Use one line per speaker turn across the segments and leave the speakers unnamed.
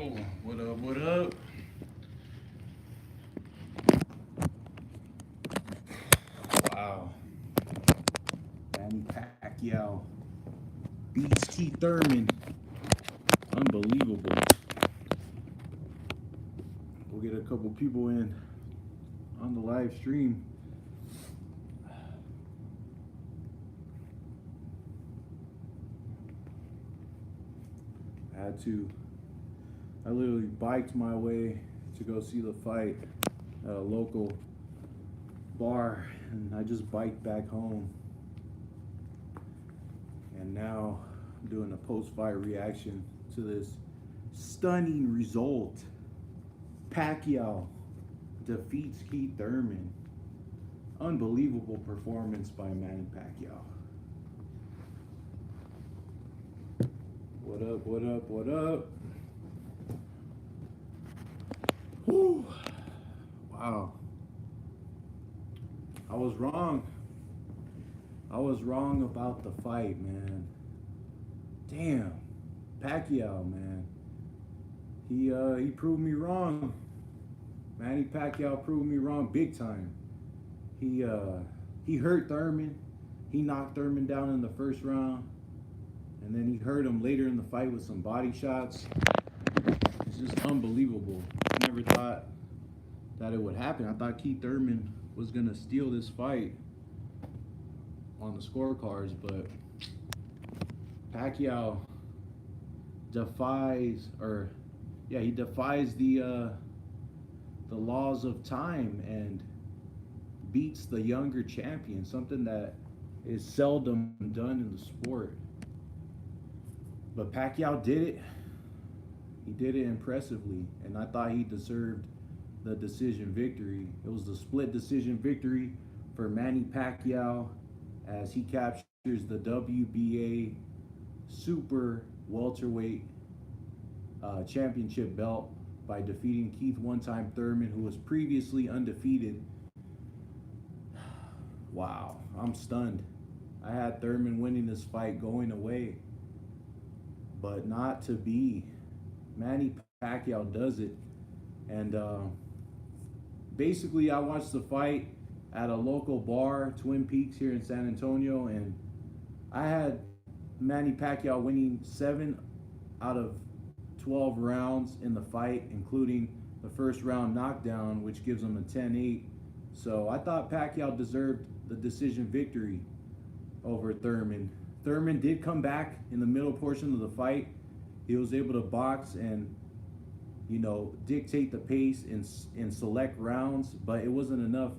Yo, what up, what up? Wow. Manny Pacquiao beats Keith Thurman. Unbelievable. We'll get a couple people in on the live stream. I literally biked my way to go see the fight at a local bar, and I just biked back home. And now I'm doing a post-fight reaction to this stunning result. Pacquiao defeats Keith Thurman. Unbelievable performance by Manny Pacquiao. What up, what up, what up? Whew. Wow. I was wrong. I was wrong about the fight, man. Damn. Pacquiao, man. He proved me wrong. Manny Pacquiao proved me wrong big time. He hurt Thurman. He knocked Thurman down in the first round. And then he hurt him later in the fight with some body shots. It's just unbelievable. I never thought that it would happen. I thought Keith Thurman was gonna steal this fight on the scorecards, but Pacquiao defies the laws of time and beats the younger champion, something that is seldom done in the sport. But Pacquiao did it. He did it impressively, and I thought he deserved the decision victory. It was the split decision victory for Manny Pacquiao as he captures the WBA Super Welterweight Championship belt by defeating Keith one-time Thurman, who was previously undefeated. Wow, I'm stunned. I had Thurman winning this fight going away, but not to be. Manny Pacquiao does it. And basically, I watched the fight at a local bar, Twin Peaks here in San Antonio, and I had Manny Pacquiao winning 7 out of 12 rounds in the fight, including the first round knockdown, which gives him a 10-8. So I thought Pacquiao deserved the decision victory over Thurman. Thurman did come back in the middle portion of the fight. He was able to box and, dictate the pace in select rounds, but it wasn't enough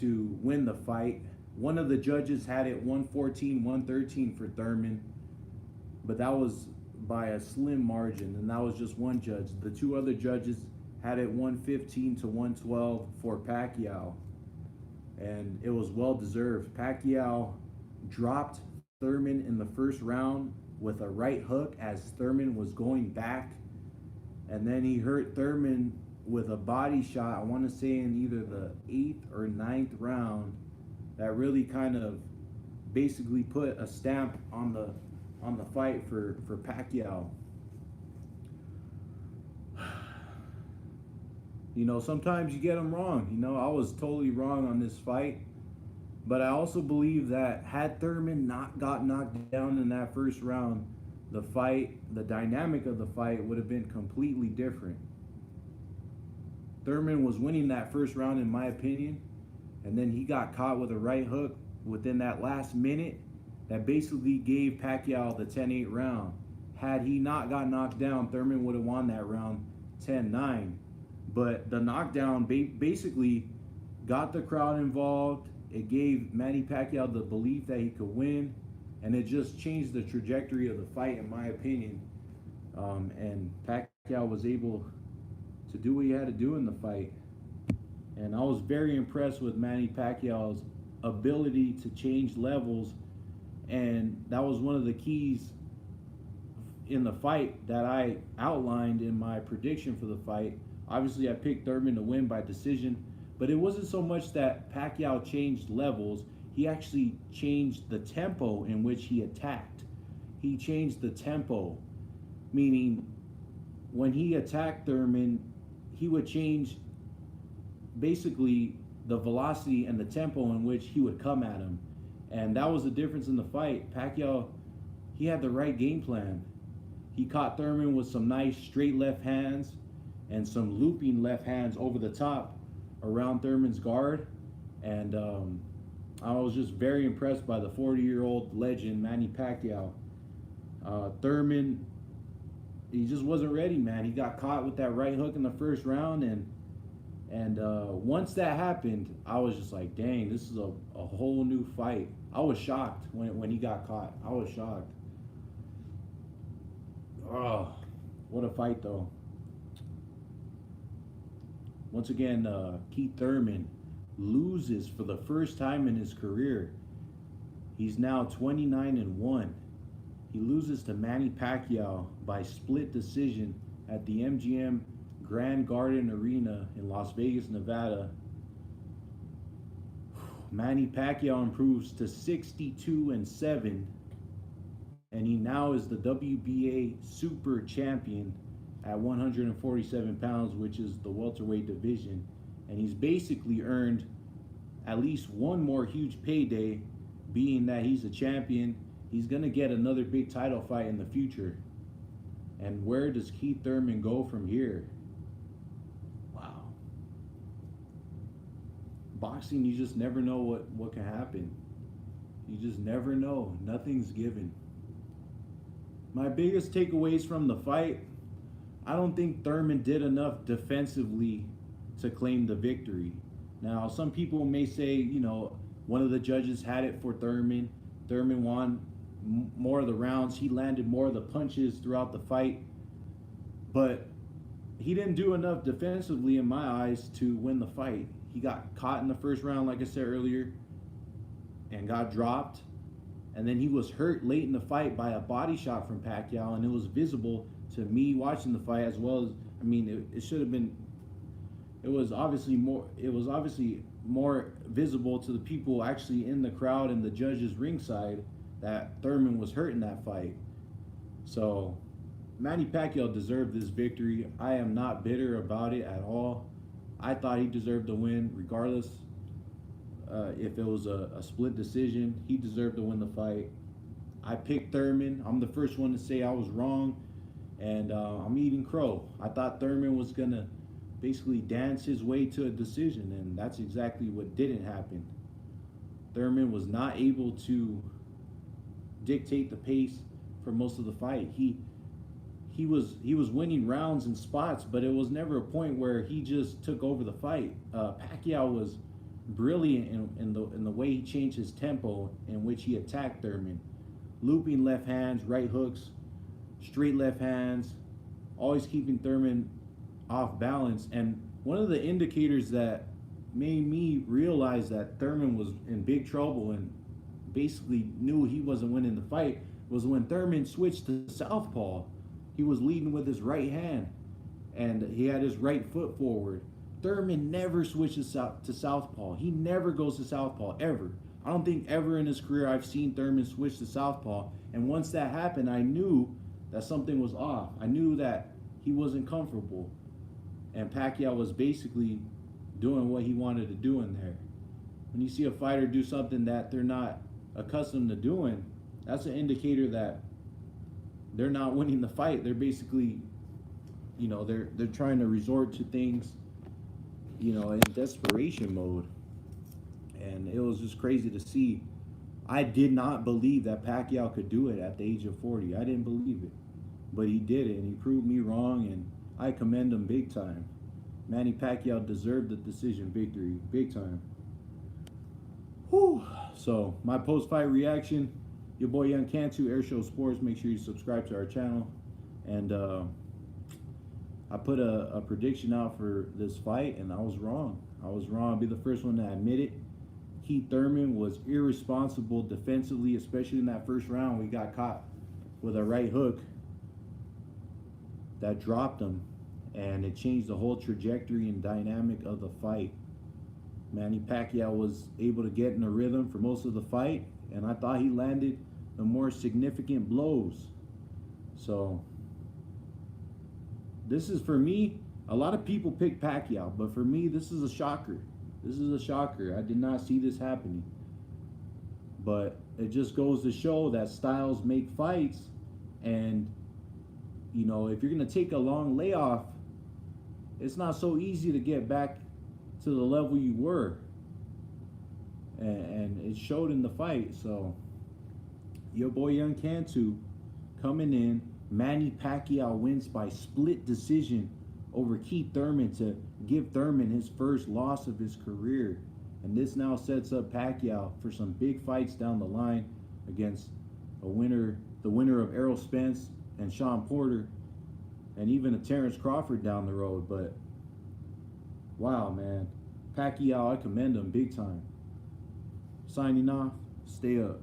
to win the fight. One of the judges had it 114-113 for Thurman, but that was by a slim margin, and that was just one judge. The two other judges had it 115-112 for Pacquiao, and it was well deserved. Pacquiao dropped Thurman in the first round with a right hook as Thurman was going back, and then he hurt Thurman with a body shot, I want to say in either the 8th or 9th round, that really kind of basically put a stamp on the fight for Pacquiao. Sometimes you get them wrong. I was totally wrong on this fight. But I also believe that had Thurman not got knocked down in that first round, the dynamic of the fight would have been completely different. Thurman was winning that first round, in my opinion, and then he got caught with a right hook within that last minute that basically gave Pacquiao the 10-8 round. Had he not got knocked down, Thurman would have won that round 10-9. But the knockdown basically got the crowd involved. It gave Manny Pacquiao the belief that he could win, and it just changed the trajectory of the fight, in my opinion. And Pacquiao was able to do what he had to do in the fight. And I was very impressed with Manny Pacquiao's ability to change levels, and that was one of the keys in the fight that I outlined in my prediction for the fight. Obviously, I picked Thurman to win by decision, but it wasn't so much that Pacquiao changed levels. He actually changed the tempo in which he attacked. He changed the tempo, meaning when he attacked Thurman, he would change basically the velocity and the tempo in which he would come at him. And that was the difference in the fight. Pacquiao, he had the right game plan. He caught Thurman with some nice straight left hands and some looping left hands over the top around Thurman's guard. And I was just very impressed by the 40-year-old legend, Manny Pacquiao. Thurman, he just wasn't ready, man. He got caught with that right hook in the first round, and once that happened, I was just like, dang, this is a whole new fight. I was shocked when he got caught. I was shocked. Oh, what a fight, though. Once again, Keith Thurman loses for the first time in his career. He's now 29-1. He loses to Manny Pacquiao by split decision at the MGM Grand Garden Arena in Las Vegas, Nevada. Manny Pacquiao improves to 62-7, and he now is the WBA Super Champion at 147 pounds, which is the welterweight division. And he's basically earned at least one more huge payday, being that he's a champion. He's going to get another big title fight in the future. And where does Keith Thurman go from here? Wow. Boxing, you just never know what can happen. You just never know. Nothing's given. My biggest takeaways from the fight, I don't think Thurman did enough defensively to claim the victory. Now, some people may say, you know, one of the judges had it for Thurman. Thurman won more of the rounds. He landed more of the punches throughout the fight. But he didn't do enough defensively, in my eyes, to win the fight. He got caught in the first round, like I said earlier, and got dropped. And then he was hurt late in the fight by a body shot from Pacquiao, and it was visible to me watching the fight, as well as, I mean, it should have been, it was obviously more visible to the people actually in the crowd and the judges ringside that Thurman was hurt in that fight. So Manny Pacquiao deserved this victory. I am not bitter about it at all. I thought he deserved to win regardless. If it was a split decision, he deserved to win the fight. I picked Thurman. I'm the first one to say I was wrong, and I'm eating crow. I thought Thurman was going to basically dance his way to a decision, and that's exactly what didn't happen. Thurman was not able to dictate the pace for most of the fight. He was winning rounds and spots, but it was never a point where he just took over the fight. Pacquiao was brilliant in the way he changed his tempo in which he attacked Thurman. Looping left hands, right hooks, straight left hands, always keeping Thurman off balance. And one of the indicators that made me realize that Thurman was in big trouble and basically knew he wasn't winning the fight was when Thurman switched to southpaw. He was leading with his right hand, and he had his right foot forward. Thurman never switches to southpaw. He never goes to southpaw, ever. I don't think ever in his career I've seen Thurman switch to southpaw. And once that happened, I knew that something was off. I knew that he wasn't comfortable. And Pacquiao was basically doing what he wanted to do in there. When you see a fighter do something that they're not accustomed to doing, that's an indicator that they're not winning the fight. They're basically, you know, they're trying to resort to things, you know, in desperation mode. And it was just crazy to see. I did not believe that Pacquiao could do it at the age of 40. I didn't believe it. But he did it, and he proved me wrong, and I commend him big time. Manny Pacquiao deserved the decision victory, big time. Whew. So, my post-fight reaction, your boy Young Cantu, Air Show Sports. Make sure you subscribe to our channel. And I put a prediction out for this fight, and I was wrong. I was wrong. I'll be the first one to admit it. Keith Thurman was irresponsible defensively, especially in that first round. We got caught with a right hook that dropped him, and it changed the whole trajectory and dynamic of the fight. Manny Pacquiao was able to get in a rhythm for most of the fight, and I thought he landed the more significant blows. So this is for me. A lot of people pick Pacquiao, but for me, this is a shocker. This is a shocker. I did not see this happening. But it just goes to show that styles make fights, and you know, if you're gonna take a long layoff, it's not so easy to get back to the level you were, and it showed in the fight. So your boy Young Cantu coming in. Manny Pacquiao wins by split decision over Keith Thurman to give Thurman his first loss of his career. And this now sets up Pacquiao for some big fights down the line against the winner of Errol Spence and Sean Porter, and even a Terrence Crawford down the road. But wow, man, Pacquiao, I commend him big time. Signing off, stay up.